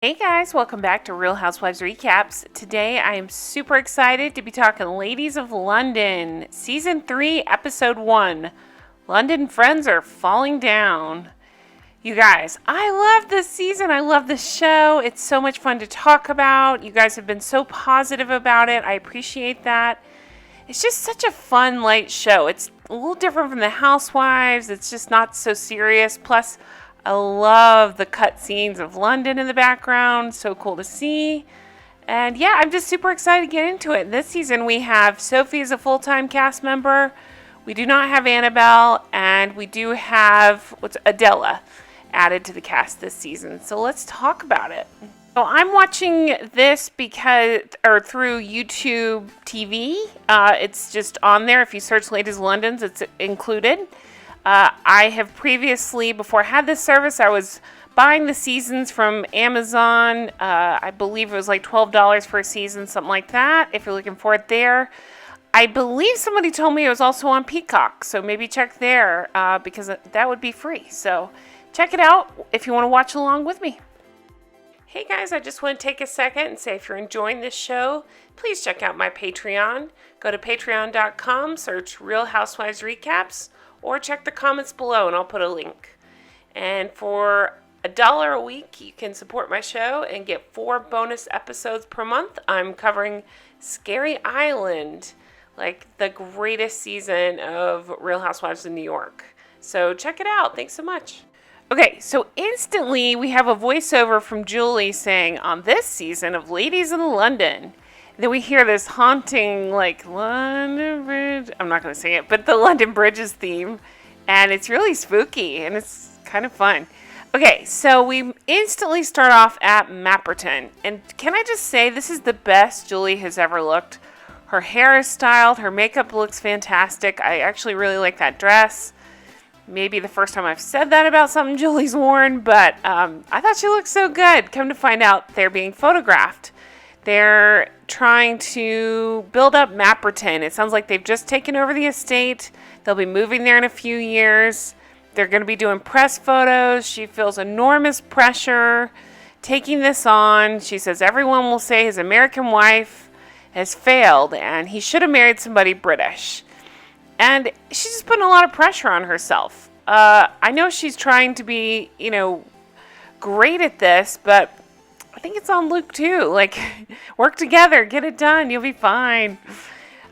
Hey guys, welcome back to Real Housewives Recaps. Today I am super excited to be talking Ladies of London, Season 3, Episode 1. London Friends Are Falling Down. You guys, I love this season. I love this show. It's so much fun to talk about. You guys have been so positive about it. I appreciate that. It's just such a fun, light show. It's a little different from the Housewives. It's just not so serious. Plus, I love the cut scenes of London in the background. So cool to see. And yeah, I'm just super excited to get into it. This season we have Sophie as a full-time cast member. We do not have Annabelle, and we do have Adela added to the cast this season. So let's talk about it. So I'm watching this through YouTube TV. It's just on there. If you search Ladies of London, it's included. I have previously, before I had this service, I was buying the seasons from Amazon. I believe it was like $12 for a season, something like that, if you're looking for it there. I believe somebody told me it was also on Peacock, so maybe check there because that would be free. So check it out if you want to watch along with me. Hey guys, I just want to take a second and say if you're enjoying this show, please check out my Patreon. Go to patreon.com, search Real Housewives Recaps, or check the comments below and I'll put a link. And for $1 a week, you can support my show and get 4 bonus episodes per month. I'm covering Scary Island, like the greatest season of Real Housewives of New York. So check it out. Thanks so much. Okay, so instantly we have a voiceover from Julie saying, on this season of Ladies in London. Then we hear this haunting, like, London Bridge. I'm not going to sing it, but the London Bridges theme. And it's really spooky, and it's kind of fun. Okay, so we instantly start off at Mapperton. And can I just say, this is the best Julie has ever looked. Her hair is styled. Her makeup looks fantastic. I actually really like that dress. Maybe the first time I've said that about something Julie's worn, but I thought she looked so good. Come to find out, they're being photographed. They're trying to build up Mapperton. It sounds like they've just taken over the estate. They'll be moving there in a few years. They're going to be doing press photos. She feels enormous pressure taking this on. She says everyone will say his American wife has failed and he should have married somebody British. And she's just putting a lot of pressure on herself. I know she's trying to be, great at this, but I think it's on Luke too. Like, work together, get it done, you'll be fine.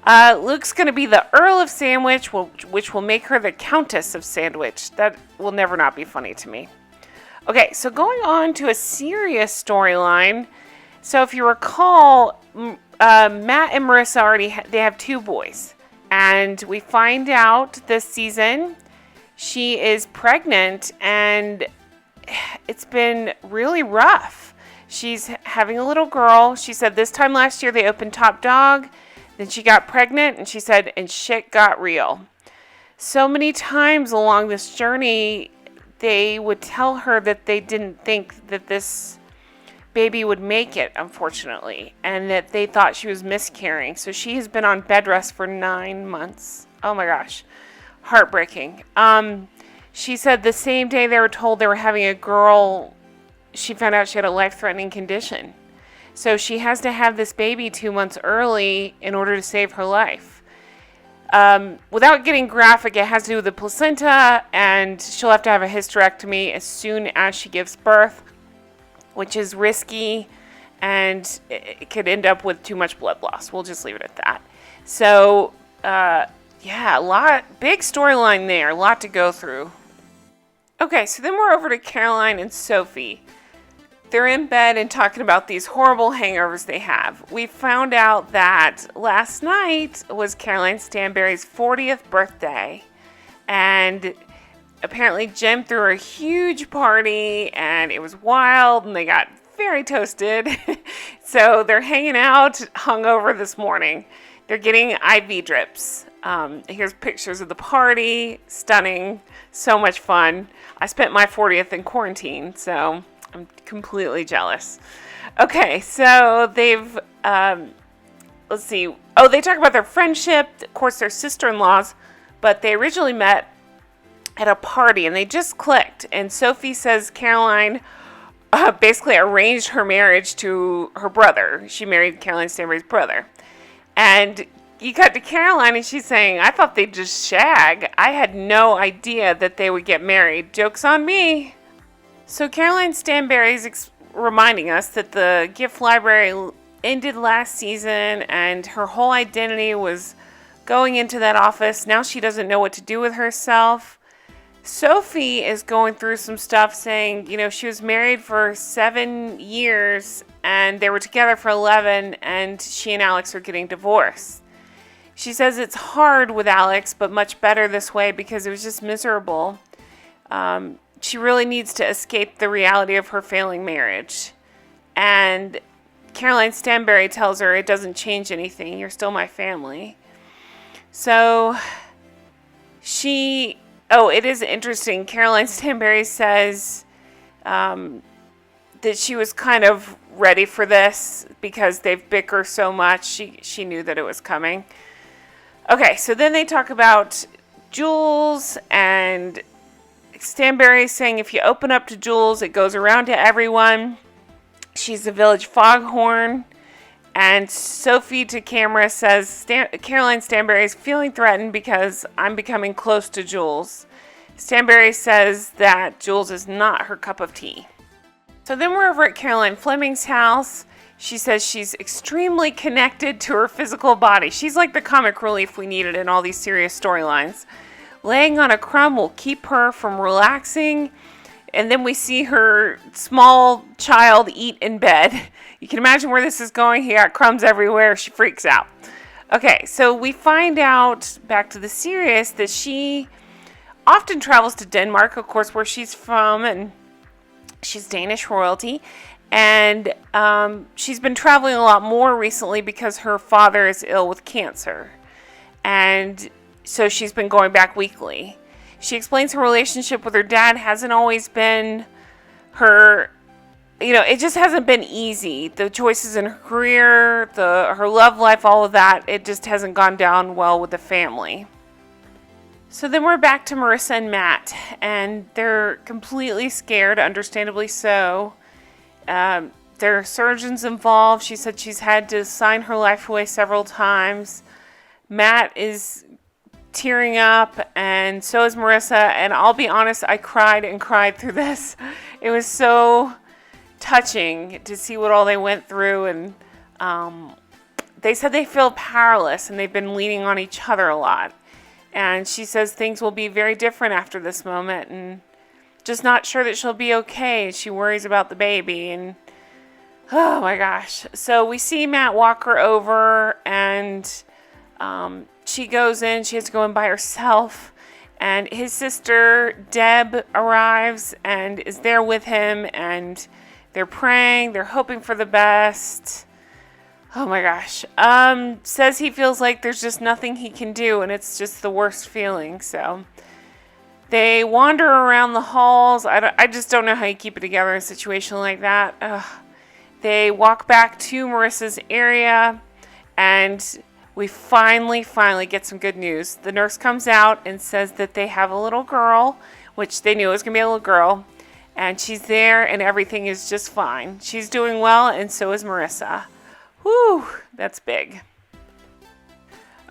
Luke's going to be the Earl of Sandwich, which will make her the Countess of Sandwich. That will never not be funny to me. Okay, so going on to a serious storyline. So if you recall, Matt and Marissa they have 2 boys. And we find out this season she is pregnant, and it's been really rough. She's having a little girl. She said this time last year they opened Top Dog. Then she got pregnant, and she said, and shit got real. So many times along this journey, they would tell her that they didn't think that this baby would make it, unfortunately, and that they thought she was miscarrying. So she has been on bed rest for 9 months. Oh my gosh. Heartbreaking. She said the same day they were told they were having a girl, she found out she had a life-threatening condition. So she has to have this baby 2 months early in order to save her life. Without getting graphic, it has to do with the placenta, and she'll have to have a hysterectomy as soon as she gives birth, which is risky, and it could end up with too much blood loss. We'll just leave it at that. So, big storyline there, a lot to go through. Okay, so then we're over to Caroline and Sophie. They're in bed and talking about these horrible hangovers they have. We found out that last night was Caroline Stanbury's 40th birthday, and apparently Jim threw a huge party, and it was wild, and they got very toasted. So they're hanging out hungover this morning. They're getting IV drips. Here's pictures of the party. Stunning. So much fun. I spent my 40th in quarantine, so I'm completely jealous. Okay, so they've, let's see. Oh, they talk about their friendship. Of course, they're sister-in-laws, but they originally met at a party, and they just clicked. And Sophie says, Caroline, basically arranged her marriage to her brother. She married Caroline Stanbury's brother. And you cut to Caroline and she's saying, I thought they'd just shag. I had no idea that they would get married. Joke's on me. So Caroline Stanbury's reminding us that the gift library ended last season and her whole identity was going into that office. Now she doesn't know what to do with herself. Sophie is going through some stuff saying, she was married for 7 years and they were together for 11 and she and Alex are getting divorced. She says it's hard with Alex, but much better this way because it was just miserable. She really needs to escape the reality of her failing marriage. And Caroline Stanbury tells her, it doesn't change anything. You're still my family. So it is interesting. Caroline Stanbury says that she was kind of ready for this because they've bickered so much. She knew that it was coming. Okay, so then they talk about Jules, and Stanbury saying if you open up to Jules, it goes around to everyone. She's the village foghorn. And Sophie to camera says, Caroline Stanbury is feeling threatened because I'm becoming close to Jules. Stanbury says that Jules is not her cup of tea. So then we're over at Caroline Fleming's house. She says she's extremely connected to her physical body. She's like the comic relief we needed in all these serious storylines. Laying on a crumb will keep her from relaxing. And then we see her small child eat in bed. You can imagine where this is going. He got crumbs everywhere. She freaks out. Okay, so we find out, back to the series, that she often travels to Denmark, of course, where she's from, and she's Danish royalty. And she's been traveling a lot more recently because her father is ill with cancer. And so she's been going back weekly. She explains her relationship with her dad hasn't always been her, it just hasn't been easy. The choices in her career, her love life, all of that, it just hasn't gone down well with the family. So then we're back to Marissa and Matt, and they're completely scared, understandably so. There are surgeons involved. She said she's had to sign her life away several times. Matt is tearing up, and so is Marissa. And I'll be honest, I cried and cried through this. It was so touching to see what all they went through. And they said they feel powerless, and they've been leaning on each other a lot. And she says things will be very different after this moment, and just not sure that she'll be okay. She worries about the baby, and oh my gosh. So we see Matt walk her over, and she goes in. She has to go in by herself, and his sister Deb arrives and is there with him, and they're praying. They're hoping for the best. Oh my gosh. Says he feels like there's just nothing he can do, and it's just the worst feeling. So they wander around the halls. I just don't know how you keep it together in a situation like that. They walk back to Marissa's area, and we finally get some good news. The nurse comes out and says that they have a little girl, which they knew it was going to be a little girl, and she's there, and everything is just fine. She's doing well, and so is Marissa. Whew, that's big.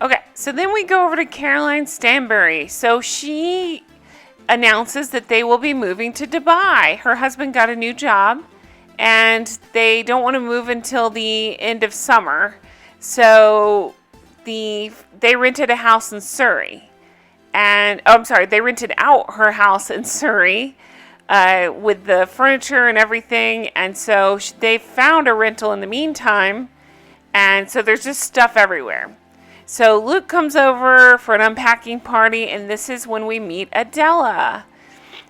Okay, so then we go over to Caroline Stanbury. So she announces that they will be moving to Dubai. Her husband got a new job, and they don't want to move until the end of summer. So they rented a house in Surrey. They rented out her house in Surrey with the furniture and everything. And so they found a rental in the meantime. And so there's just stuff everywhere. So Luke comes over for an unpacking party, and this is when we meet Adela.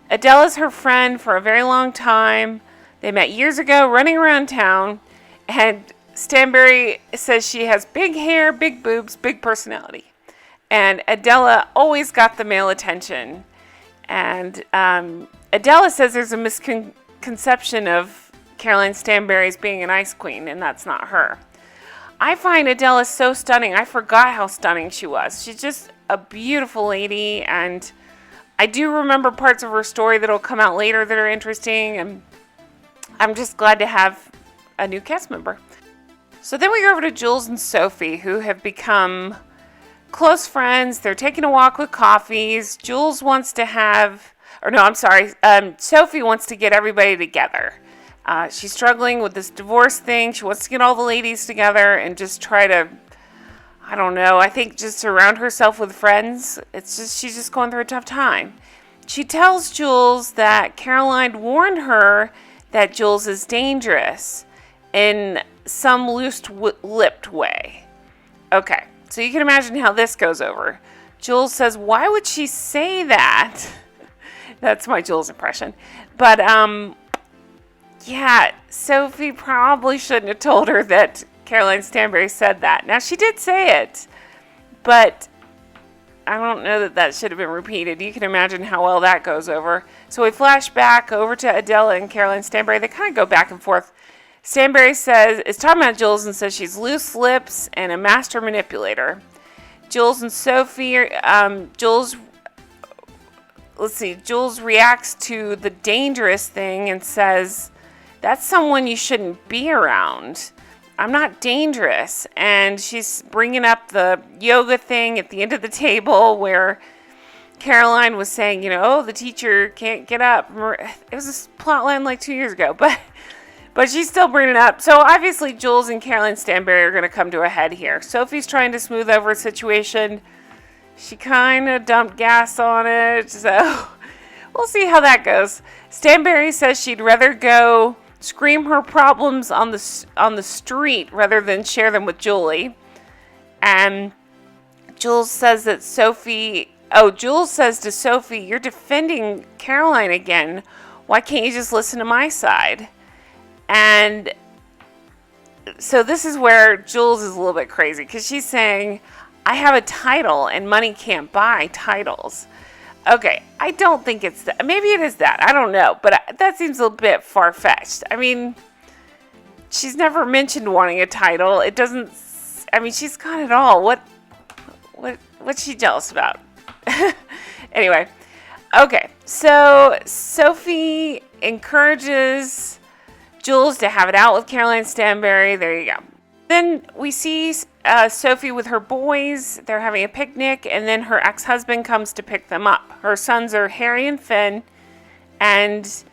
Adela's her friend for a very long time. They met years ago running around town, and Stanbury says she has big hair, big boobs, big personality. And Adela always got the male attention. And Adela says there's a misconception of Caroline Stanbury as being an ice queen, and that's not her. I find Adela so stunning. I forgot how stunning she was. She's just a beautiful lady, and I do remember parts of her story that will come out later that are interesting. And I'm just glad to have a new cast member. So then we go over to Jules and Sophie, who have become close friends. They're taking a walk with coffees. Jules wants to have, Sophie wants to get everybody together. She's struggling with this divorce thing. She wants to get all the ladies together and just try to, I don't know, I think just surround herself with friends. She's just going through a tough time. She tells Jules that Caroline warned her that Jules is dangerous in some loose-lipped way. Okay, so you can imagine how this goes over. Jules says, why would she say that? That's my Jules impression. But, yeah, Sophie probably shouldn't have told her that Caroline Stanbury said that. Now, she did say it, but I don't know that should have been repeated. You can imagine how well that goes over. So we flash back over to Adela and Caroline Stanbury. They kind of go back and forth. Stanbury is talking about Jules and says she's loose lips and a master manipulator. Jules and Sophie, Jules reacts to the dangerous thing and says, that's someone you shouldn't be around. I'm not dangerous. And she's bringing up the yoga thing at the end of the table where Caroline was saying, the teacher can't get up. It was a plot line like 2 years ago, but she's still bringing it up. So obviously Jules and Caroline Stanbury are going to come to a head here. Sophie's trying to smooth over a situation. She kind of dumped gas on it, so we'll see how that goes. Stanbury says she'd rather go scream her problems on the street rather than share them with Julie. And Jules says to Sophie, you're defending Caroline again. Why can't you just listen to my side? And so this is where Jules is a little bit crazy because she's saying, I have a title and money can't buy titles. Okay, I don't think it's that. Maybe it is that. I don't know. But that seems a bit far-fetched. I mean, she's never mentioned wanting a title. It doesn't, she's got it all. What's she jealous about? Anyway, okay. So Sophie encourages Jules to have it out with Caroline Stanbury. There you go. Then we see Sophie with her boys. They're having a picnic, and then her ex-husband comes to pick them up. Her sons are Harry and Finn, and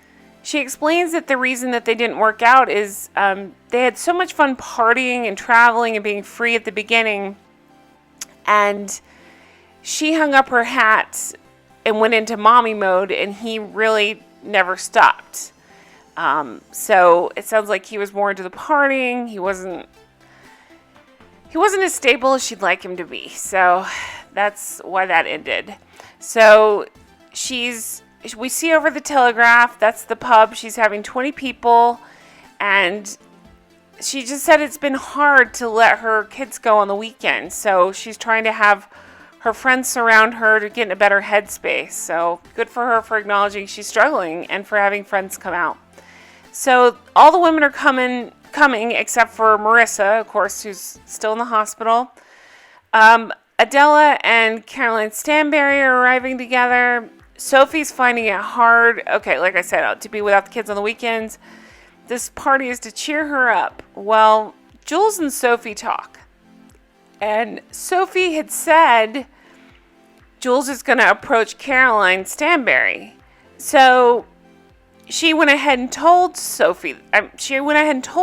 she explains that the reason that they didn't work out is they had so much fun partying and traveling and being free at the beginning, and she hung up her hat and went into mommy mode, and he really never stopped. So it sounds like he was more into the partying. He wasn't as stable as she'd like him to be. So that's why that ended. So we see over the Telegraph, that's the pub. She's having 20 people, and she just said it's been hard to let her kids go on the weekend. So she's trying to have her friends surround her to get in a better headspace. So good for her for acknowledging she's struggling and for having friends come out. So all the women are coming except for Marissa, of course, who's still in the hospital. Adela and Caroline Stanbury are arriving together. Sophie's finding it hard, okay, like I said, to be without the kids on the weekends. This party is to cheer her up. Well, Jules and Sophie talk. And Sophie had said Jules is going to approach Caroline Stanbury. So she went ahead and told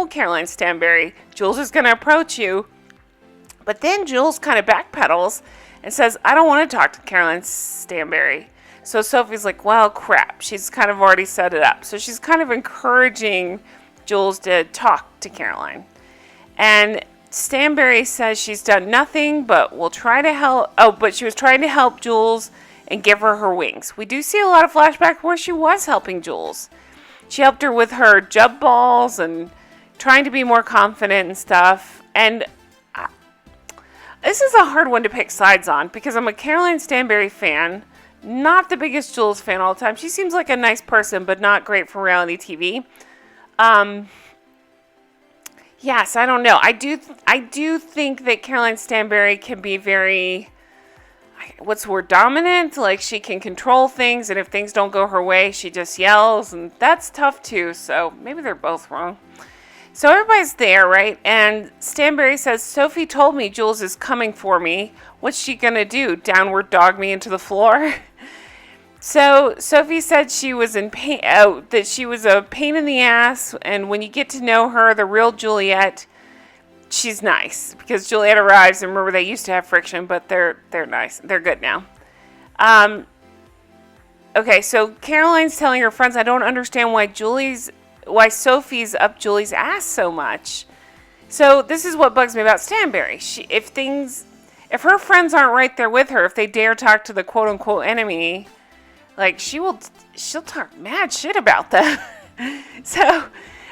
Caroline Stanbury, Jules is going to approach you. But then Jules kind of backpedals and says, I don't want to talk to Caroline Stanbury. So Sophie's like, well, crap. She's kind of already set it up. So she's kind of encouraging Jules to talk to Caroline. And Stanbury says she's done nothing, but will try to help. Oh, but she was trying to help Jules and give her wings. We do see a lot of flashback where she was helping Jules. She helped her with her jump balls and trying to be more confident and stuff. And this is a hard one to pick sides on because I'm a Caroline Stanbury fan, not the biggest Jules fan all the time. She seems like a nice person, but not great for reality TV. Yes, I don't know. I do think that Caroline Stanbury can be very, what's the word, dominant? Like, she can control things, and if things don't go her way, she just yells, and that's tough too, so maybe they're both wrong. So everybody's there, right? And Stanbury says, Sophie told me Jules is coming for me. What's she gonna do? Downward dog me into the floor? So Sophie said she was in pain, that she was a pain in the ass, and when you get to know her, the real Juliet, she's nice. Because Juliet arrives, and remember they used to have friction, but they're nice. They're good now. Okay, so Caroline's telling her friends, I don't understand why Sophie's up Julie's ass so much. So this is what bugs me about Stanbury. If her friends aren't right there with her, if they dare talk to the quote unquote enemy, like, she'll talk mad shit about them. So,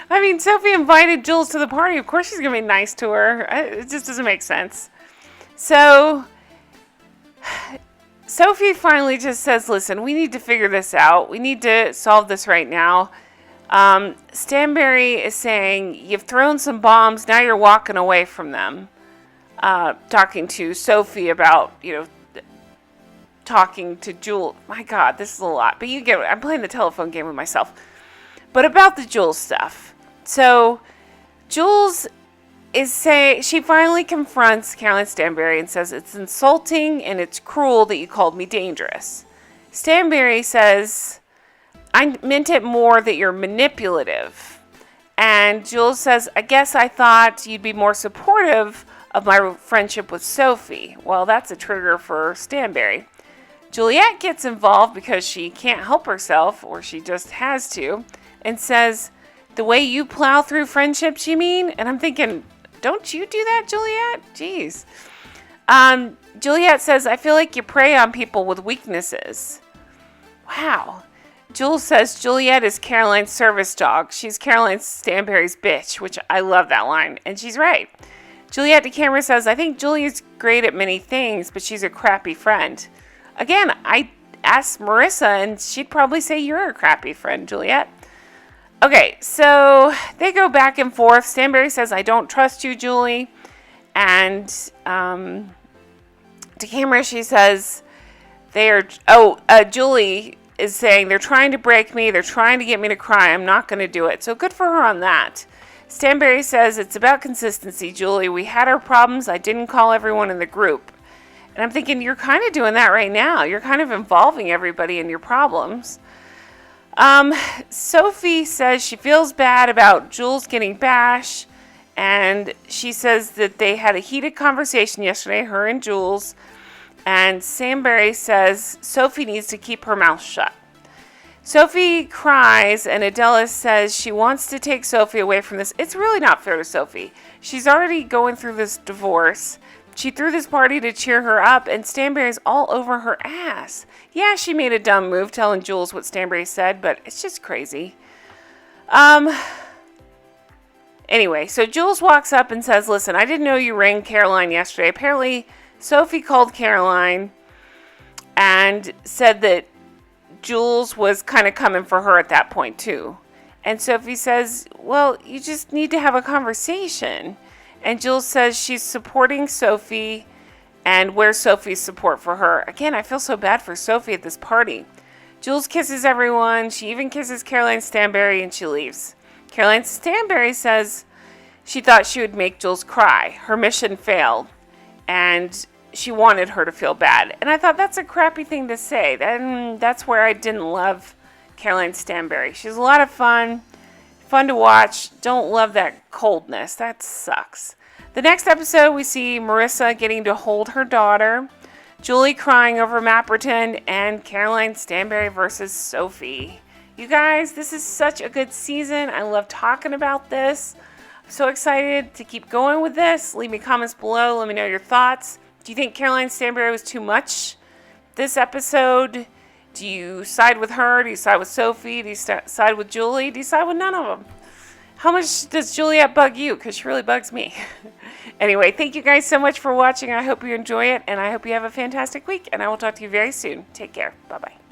I mean, Sophie invited Jules to the party. Of course she's going to be nice to her. It just doesn't make sense. So, Sophie finally just says, listen, we need to figure this out. We need to solve this right now. Stanbury is saying, you've thrown some bombs, now you're walking away from them. Talking to Sophie about, talking to Jules. My God, this is a lot. But you get it. I'm playing the telephone game with myself. But about the Jules stuff. So, Jules she finally confronts Caroline Stanbury and says, it's insulting and it's cruel that you called me dangerous. Stanbury says, I meant it more that you're manipulative. And Jules says, I guess I thought you'd be more supportive of my friendship with Sophie. Well, that's a trigger for Stanbury. Juliet gets involved because she can't help herself, or she just has to, and says, the way you plow through friendships, you mean? And I'm thinking, don't you do that, Juliet? Jeez. Juliet says, I feel like you prey on people with weaknesses. Wow. Jules says Juliet is Caroline's service dog. She's Caroline Stanbury's bitch, which I love that line, and she's right. Juliet to camera says, I think Julie's great at many things, but she's a crappy friend. Again, I asked Marissa, and she'd probably say you're a crappy friend, Juliet. Okay, so they go back and forth. Stanbury says, I don't trust you, Julie. And to camera, she says, Julie is saying, they're trying to break me. They're trying to get me to cry. I'm not going to do it. So good for her on that. Stanbury says, it's about consistency, Julie. We had our problems. I didn't call everyone in the group. And I'm thinking, you're kind of doing that right now. You're kind of involving everybody in your problems. Sophie says she feels bad about Jules getting bashed. And she says that they had a heated conversation yesterday, her and Jules. And Stanbury says Sophie needs to keep her mouth shut. Sophie cries, and Adela says she wants to take Sophie away from this. It's really not fair to Sophie. She's already going through this divorce. She threw this party to cheer her up, and Stanbury's all over her ass. Yeah, she made a dumb move telling Jules what Stanbury said, but it's just crazy. Anyway, so Jules walks up and says, listen, I didn't know you rang Caroline yesterday. Apparently, Sophie called Caroline and said that Jules was kind of coming for her at that point, too. And Sophie says, well, you just need to have a conversation. And Jules says she's supporting Sophie, and where's Sophie's support for her? Again, I feel so bad for Sophie at this party. Jules kisses everyone. She even kisses Caroline Stanbury, and she leaves. Caroline Stanbury says she thought she would make Jules cry. Her mission failed, and she wanted her to feel bad. And I thought that's a crappy thing to say. That's where I didn't love Caroline Stanbury. She's a lot of fun to watch. Don't love that coldness. That sucks. The next episode, we see Marissa getting to hold her daughter, Julie crying over Mapperton, and Caroline Stanbury versus Sophie. You guys, this is such a good season. I love talking about this. I'm so excited to keep going with this. Leave me comments below. Let me know your thoughts. Do you think Caroline Stanbury was too much this episode? Do you side with her? Do you side with Sophie? Do you side with Julie? Do you side with none of them? How much does Juliet bug you? Because she really bugs me. Anyway, thank you guys so much for watching. I hope you enjoy it, and I hope you have a fantastic week, and I will talk to you very soon. Take care. Bye-bye.